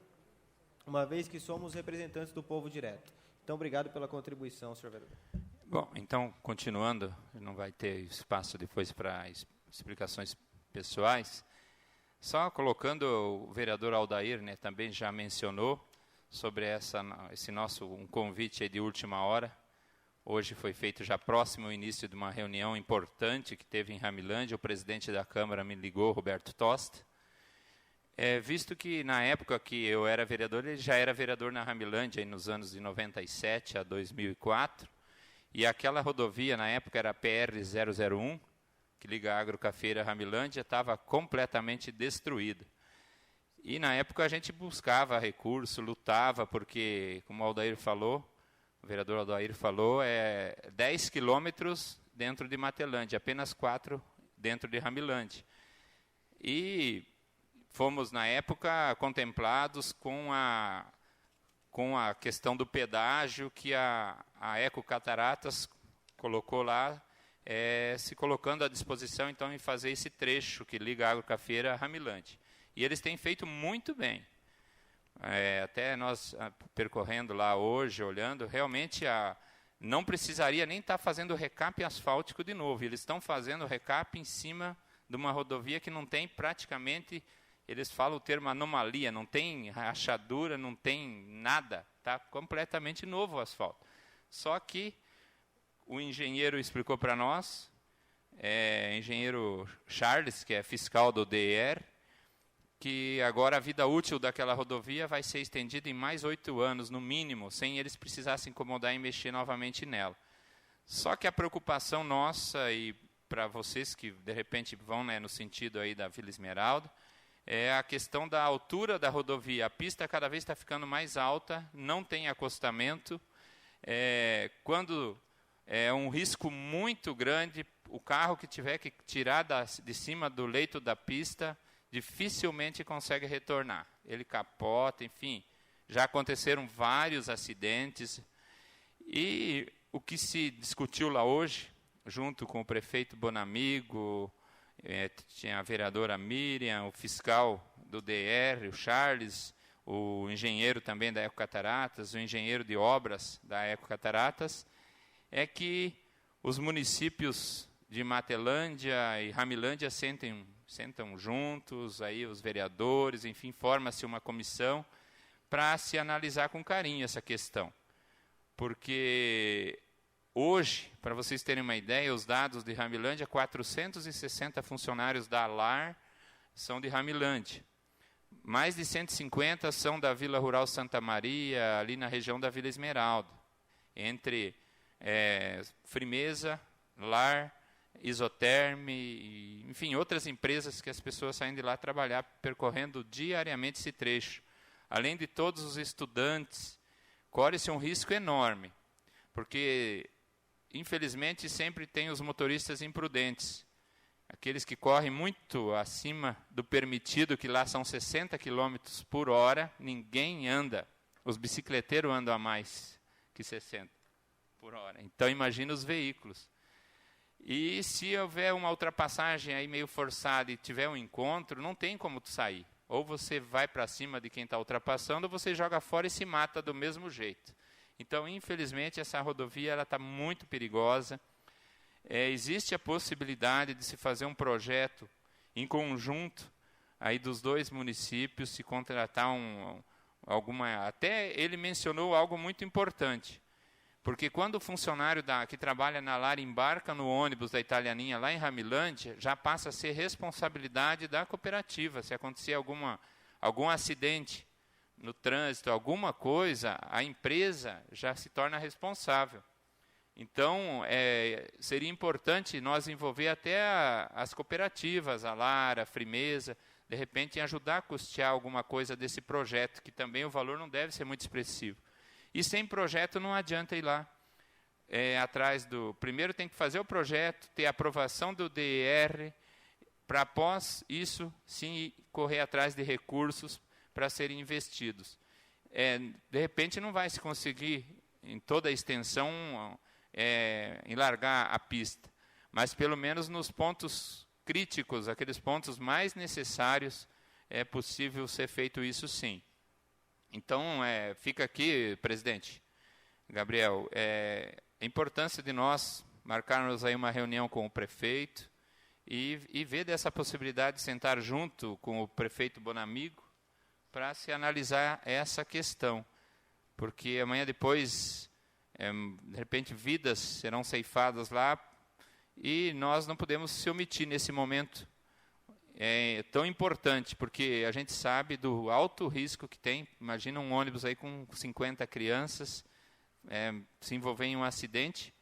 uma vez que somos representantes do povo direto. Então, obrigado pela contribuição, senhor vereador. Bom, então, continuando, não vai ter espaço depois para explicações pessoais, só colocando o vereador Aldair, né, também já mencionou sobre esse nosso convite aí de última hora. Hoje foi feito já próximo ao início de uma reunião importante que teve em Ramilândia. O presidente da Câmara me ligou, Roberto Tosta. Visto que na época que eu era vereador, ele já era vereador na Ramilândia, aí nos anos de 97 a 2004. E aquela rodovia, na época, era a PR-001, que liga a Agrocafeira a Ramilândia, estava completamente destruída. E na época a gente buscava recurso, lutava, porque, como o Aldair falou, o vereador Aldair falou, 10 quilômetros dentro de Matelândia, apenas 4 dentro de Ramilândia. E fomos, na época, contemplados com a questão do pedágio que a Eco Cataratas colocou lá, se colocando à disposição, então, em fazer esse trecho que liga a Agrocafeira a Ramilândia. E eles têm feito muito bem. Até nós percorrendo lá hoje, olhando, realmente não precisaria nem estar fazendo recap asfáltico de novo. Eles estão fazendo recap em cima de uma rodovia que não tem praticamente, eles falam o termo anomalia, não tem rachadura, não tem nada, está completamente novo o asfalto. Só que o engenheiro explicou para nós, engenheiro Charles, que é fiscal do DER, que agora a vida útil daquela rodovia vai ser estendida em mais 8 anos, no mínimo, sem eles precisarem se incomodar em mexer novamente nela. Só que a preocupação nossa, e para vocês que, de repente, vão, né, no sentido aí da Vila Esmeralda, é a questão da altura da rodovia. A pista cada vez está ficando mais alta, não tem acostamento. Quando é um risco muito grande, o carro que tiver que tirar de cima do leito da pista dificilmente consegue retornar. Ele capota, enfim. Já aconteceram vários acidentes. E o que se discutiu lá hoje, junto com o prefeito Bonamigo, tinha a vereadora Miriam, o fiscal do DR, o Charles, o engenheiro também da Ecocataratas, o engenheiro de obras da Ecocataratas, é que os municípios de Matelândia e Ramilândia sentam juntos, aí os vereadores, enfim, forma-se uma comissão para se analisar com carinho essa questão. Porque hoje, para vocês terem uma ideia, os dados de Ramilândia, 460 funcionários da LAR são de Ramilândia. Mais de 150 são da Vila Rural Santa Maria, ali na região da Vila Esmeralda. Entre Frimeza, LAR, Isoterme, e, enfim, outras empresas que as pessoas saem de lá trabalhar, percorrendo diariamente esse trecho. Além de todos os estudantes, corre-se um risco enorme, porque, infelizmente, sempre tem os motoristas imprudentes, aqueles que correm muito acima do permitido, que lá são 60 km por hora, ninguém anda. Os bicicleteiros andam a mais que 60 por hora. Então, imagina os veículos. E se houver uma ultrapassagem aí meio forçada e tiver um encontro, não tem como tu sair. Ou você vai para cima de quem está ultrapassando, ou você joga fora e se mata do mesmo jeito. Então, infelizmente, essa rodovia está muito perigosa. Existe a possibilidade de se fazer um projeto em conjunto aí dos dois municípios, se contratar alguma... Até ele mencionou algo muito importante, porque quando o funcionário que trabalha na LAR embarca no ônibus da Italianinha lá em Ramilândia, já passa a ser responsabilidade da cooperativa. Se acontecer algum acidente no trânsito, alguma coisa, a empresa já se torna responsável. Então, seria importante nós envolver até as cooperativas, a LAR, a Frimeza, de repente, em ajudar a custear alguma coisa desse projeto, que também o valor não deve ser muito expressivo. E sem projeto não adianta ir lá. Primeiro tem que fazer o projeto, ter a aprovação do DR, para após isso, sim, correr atrás de recursos para serem investidos. De repente não vai se conseguir, em toda a extensão, enlargar a pista, mas pelo menos nos pontos críticos, aqueles pontos mais necessários, é possível ser feito isso sim. Então, fica aqui, presidente Gabriel, a importância de nós marcarmos aí uma reunião com o prefeito e ver dessa possibilidade de sentar junto com o prefeito Bonamigo para se analisar essa questão, porque amanhã depois, de repente, vidas serão ceifadas lá e nós não podemos se omitir nesse momento tão importante, porque a gente sabe do alto risco que tem. Imagina um ônibus aí com 50 crianças se envolver em um acidente.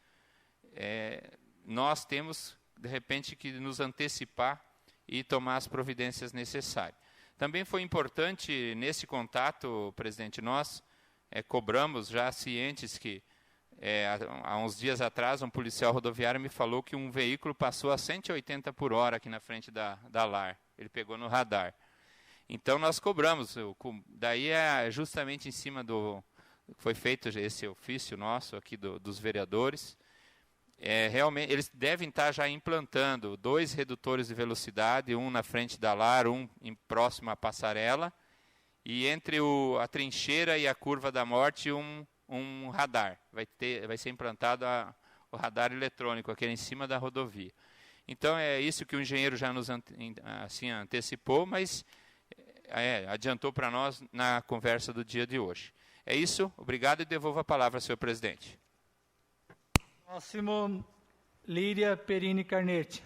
Nós temos, de repente, que nos antecipar e tomar as providências necessárias. Também foi importante, nesse contato, presidente, nós cobramos, já cientes que, há uns dias atrás, um policial rodoviário me falou que um veículo passou a 180 por hora aqui na frente da LAR. Ele pegou no radar. Então, nós cobramos. Daí é justamente em cima do... Foi feito esse ofício nosso aqui dos vereadores. Realmente, eles devem estar já implantando 2 redutores de velocidade, um na frente da LAR, um próximo à passarela, e entre a trincheira e a curva da morte, um radar. Vai ser implantado o radar eletrônico aqui em cima da rodovia. Então, é isso que o engenheiro já nos antecipou, mas adiantou para nós na conversa do dia de hoje. É isso, obrigado e devolvo a palavra ao senhor presidente. Próximo, Líria Perini Carnete.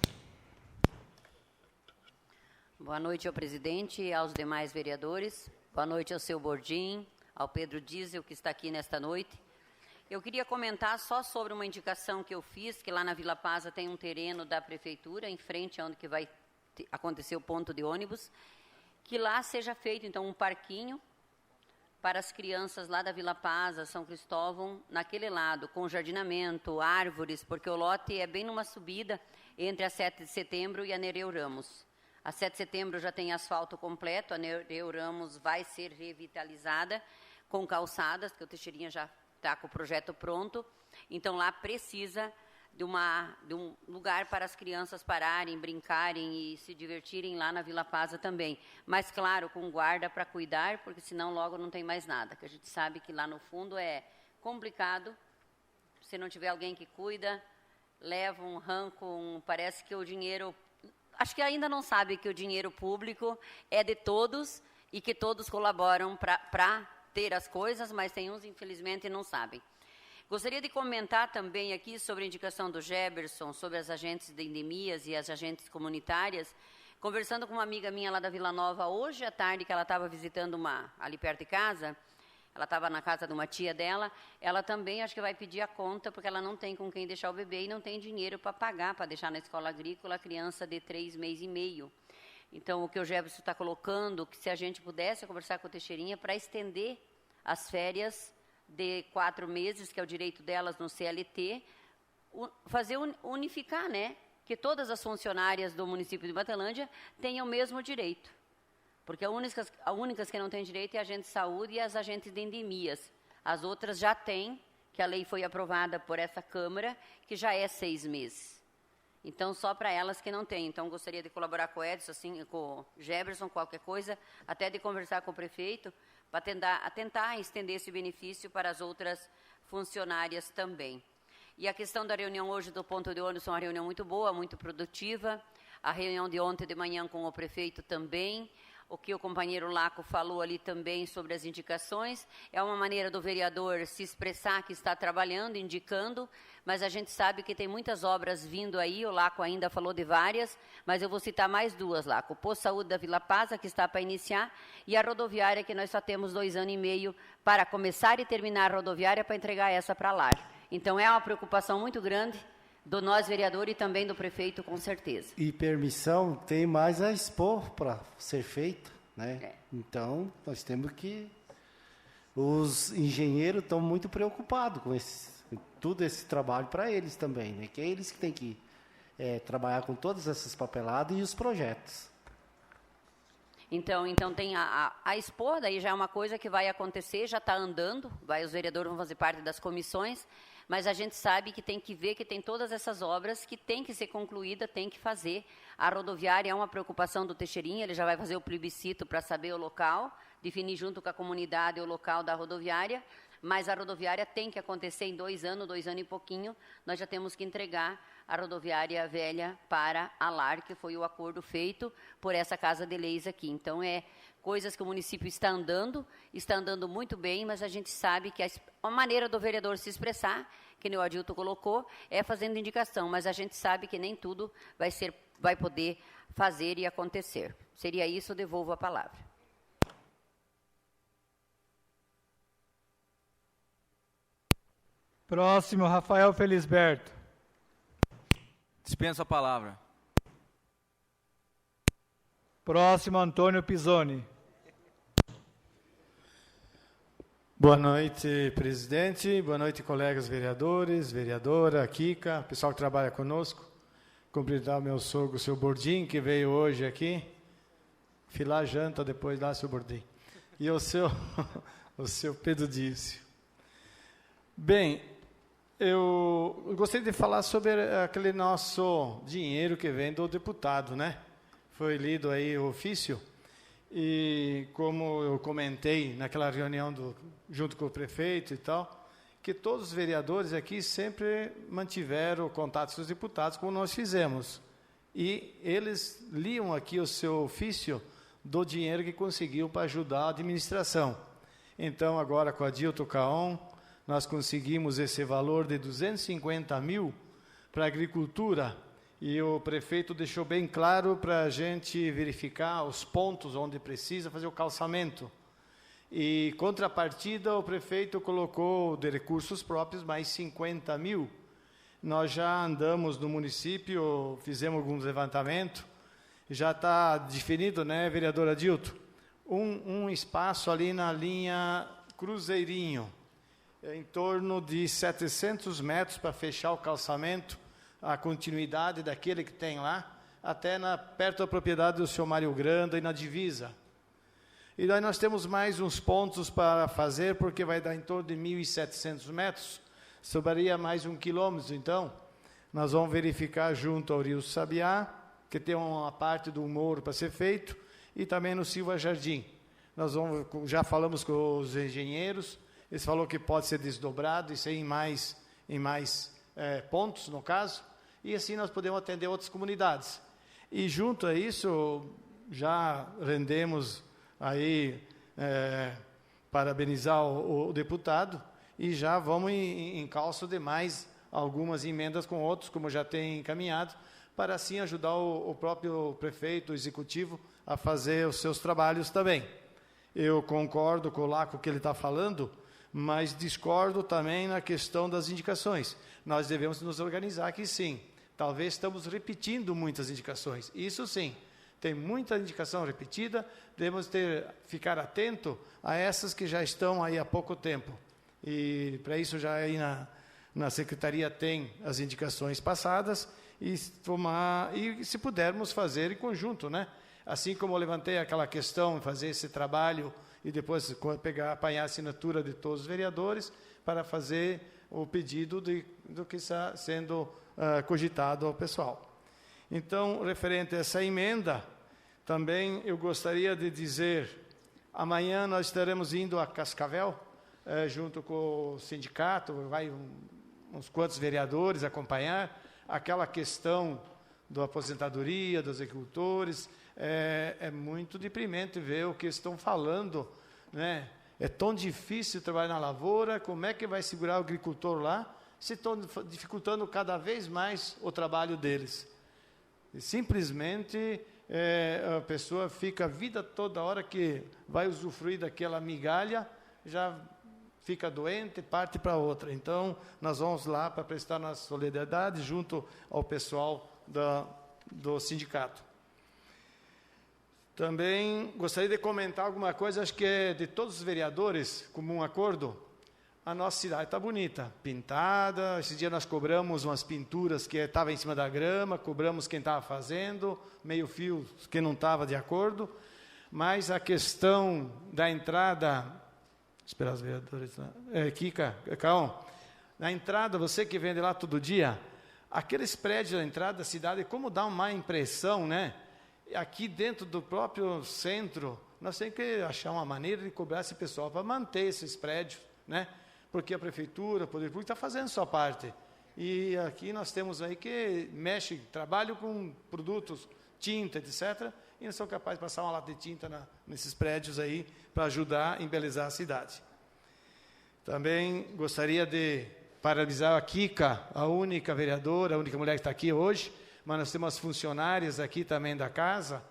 Boa noite ao presidente e aos demais vereadores. Boa noite ao seu Bordim, ao Pedro Diesel, que está aqui nesta noite. Eu queria comentar só sobre uma indicação que eu fiz, que lá na Vila Pasa tem um terreno da prefeitura, em frente aonde que vai acontecer o ponto de ônibus, que lá seja feito, então, um parquinho para as crianças lá da Vila Pasa, São Cristóvão, naquele lado, com jardinamento, árvores, porque o lote é bem numa subida entre a 7 de setembro e a Nereu Ramos. A 7 de setembro já tem asfalto completo, a Nereu Ramos vai ser revitalizada com calçadas, que o Teixeirinha já está com o projeto pronto, então lá precisa de um lugar para as crianças pararem, brincarem e se divertirem lá na Vila Pasa também. Mas, claro, com guarda para cuidar, porque senão logo não tem mais nada, que a gente sabe que lá no fundo é complicado, se não tiver alguém que cuida, leva um ranco, parece que o dinheiro... Acho que ainda não sabe que o dinheiro público é de todos e que todos colaboram para ter as coisas, mas tem uns, infelizmente, não sabem. Gostaria de comentar também aqui sobre a indicação do Geberson, sobre as agentes de endemias e as agentes comunitárias. Conversando com uma amiga minha lá da Vila Nova, hoje à tarde, que ela estava visitando ali perto de casa, ela estava na casa de uma tia dela, ela também acho que vai pedir a conta, porque ela não tem com quem deixar o bebê e não tem dinheiro para pagar, para deixar na escola agrícola a criança de 3 meses e meio. Então, o que o Geberson está colocando, que se a gente pudesse conversar com a Teixeirinha para estender as férias de 4 meses, que é o direito delas no CLT, fazer unificar, né? Que todas as funcionárias do município de Matelândia tenham o mesmo direito. Porque as únicas que não têm direito é a agente de saúde e as agentes de endemias. As outras já têm, que a lei foi aprovada por essa Câmara, que já é 6 meses. Então, só para elas que não têm. Então, gostaria de colaborar com o Edson, assim, com o Geberson, qualquer coisa, até de conversar com o prefeito, para tentar estender esse benefício para as outras funcionárias também. E a questão da reunião hoje do ponto de ônibus é uma reunião muito boa, muito produtiva. A reunião de ontem de manhã com o prefeito também. O que o companheiro Laco falou ali também sobre as indicações, é uma maneira do vereador se expressar que está trabalhando, indicando, mas a gente sabe que tem muitas obras vindo aí, o Laco ainda falou de várias, mas eu vou citar mais 2, Laco. O Posto Saúde da Vila Pasa, que está para iniciar, e a rodoviária, que nós só temos 2 anos e meio para começar e terminar a rodoviária para entregar essa para lá. Então, é uma preocupação muito grande do nós, vereador, e também do prefeito, com certeza. E permissão tem mais a expor para ser feita, né? Então, nós temos que... Os engenheiros estão muito preocupados com todo esse trabalho para eles também, né? Que é eles que têm que trabalhar com todas essas papeladas e os projetos. Então tem a expor, daí já é uma coisa que vai acontecer, já está andando, os vereadores vão fazer parte das comissões, mas a gente sabe que tem que ver que tem todas essas obras que tem que ser concluída, tem que fazer. A rodoviária é uma preocupação do Teixeirinha, ele já vai fazer o plebiscito para saber o local, definir junto com a comunidade o local da rodoviária, mas a rodoviária tem que acontecer em 2 anos e pouquinho, nós já temos que entregar a rodoviária velha para a LAR, que foi o acordo feito por essa Casa de Leis aqui. Então, coisas que o município está andando muito bem, mas a gente sabe que a maneira do vereador se expressar, que o Adilto colocou, é fazendo indicação, mas a gente sabe que nem tudo vai poder fazer e acontecer. Seria isso, eu devolvo a palavra. Próximo, Rafael Felisberto. Dispenso a palavra. Próximo, Antônio Pisoni. Boa noite, presidente. Boa noite, colegas vereadores, vereadora, Kika, pessoal que trabalha conosco. Cumprimentar o meu sogro, o seu Bordim, que veio hoje aqui. Filar janta depois lá, seu Bordim. E o seu Pedro Dício. Bem, eu gostaria de falar sobre aquele nosso dinheiro que vem do deputado, né? Foi lido aí o ofício e como eu comentei naquela reunião junto com o prefeito e tal, que todos os vereadores aqui sempre mantiveram contato com os deputados, como nós fizemos. E eles liam aqui o seu ofício do dinheiro que conseguiu para ajudar a administração. Então, agora com a Adilto Caon, nós conseguimos esse valor de 250 mil para a agricultura e o prefeito deixou bem claro para a gente verificar os pontos onde precisa fazer o calçamento. E, contrapartida, o prefeito colocou de recursos próprios mais 50 mil. Nós já andamos no município, fizemos alguns levantamentos, já está definido, né, vereador Adilto? Um espaço ali na linha Cruzeirinho, em torno de 700 metros para fechar o calçamento, a continuidade daquele que tem lá, até perto da propriedade do senhor Mário Granda e na divisa. E daí nós temos mais uns pontos para fazer, porque vai dar em torno de 1.700 metros, sobraria mais 1 quilômetro, então nós vamos verificar junto ao Rio Sabiá, que tem uma parte do morro para ser feito, e também no Silva Jardim. Já falamos com os engenheiros, eles falaram que pode ser desdobrado, isso aí em mais pontos, no caso, e assim nós podemos atender outras comunidades. E junto a isso, já rendemos aí, parabenizar o deputado, e já vamos em calço de mais algumas emendas com outros, como já tem encaminhado, para assim ajudar o próprio prefeito, o executivo, a fazer os seus trabalhos também. Eu concordo com o que ele está falando, mas discordo também na questão das indicações. Nós devemos nos organizar aqui, sim. Talvez estamos repetindo muitas indicações. Isso sim, tem muita indicação repetida, devemos ficar atento a essas que já estão aí há pouco tempo. E para isso já aí na secretaria tem as indicações passadas, e se pudermos fazer em conjunto, né? Assim como eu levantei aquela questão, fazer esse trabalho e depois apanhar a assinatura de todos os vereadores para fazer o pedido do que está sendo cogitado ao pessoal. Então, referente a essa emenda, também eu gostaria de dizer, amanhã nós estaremos indo a Cascavel, junto com o sindicato, vai uns quantos vereadores acompanhar, aquela questão da aposentadoria, dos agricultores, é muito deprimente ver o que estão falando, né? É tão difícil trabalhar na lavoura, como é que vai segurar o agricultor lá, se estão dificultando cada vez mais o trabalho deles. E simplesmente a pessoa fica a vida toda, hora que vai usufruir daquela migalha, já fica doente, parte para outra. Então, nós vamos lá para prestar nossa solidariedade junto ao pessoal do sindicato. Também gostaria de comentar alguma coisa, acho que é de todos os vereadores, como um acordo. A nossa cidade está bonita, pintada. Esse dia nós cobramos umas pinturas que estavam em cima da grama, cobramos quem estava fazendo, meio fio quem não estava de acordo. Mas a questão da entrada, esperar os vereadores lá. Kika, Caon, na entrada, você que vende lá todo dia, aqueles prédios da entrada da cidade, como dá uma impressão, né? Aqui dentro do próprio centro, nós temos que achar uma maneira de cobrar esse pessoal para manter esses prédios, né? Porque a prefeitura, o poder público está fazendo sua parte. E aqui nós temos aí que trabalho com produtos, tinta, etc., e não são capazes de passar uma lata de tinta nesses prédios aí para ajudar a embelezar a cidade. Também gostaria de parabenizar a Kika, a única vereadora, a única mulher que está aqui hoje, mas nós temos as funcionárias aqui também da casa.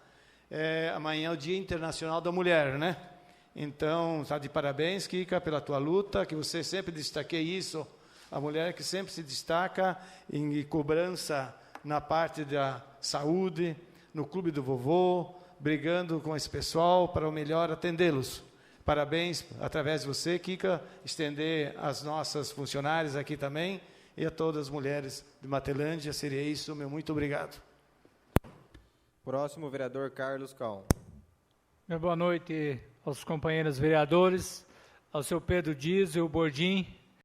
Amanhã é o Dia Internacional da Mulher, né? Então, está de parabéns, Kika, pela tua luta, que você sempre destaquei isso, a mulher que sempre se destaca em cobrança na parte da saúde, no Clube do Vovô, brigando com esse pessoal para o melhor atendê-los. Parabéns, através de você, Kika, estender às nossas funcionárias aqui também e a todas as mulheres de Matelândia. Seria isso, meu muito obrigado. Próximo, vereador Carlos Caon. Boa noite aos companheiros vereadores, ao seu Pedro Dias e ao Bordim,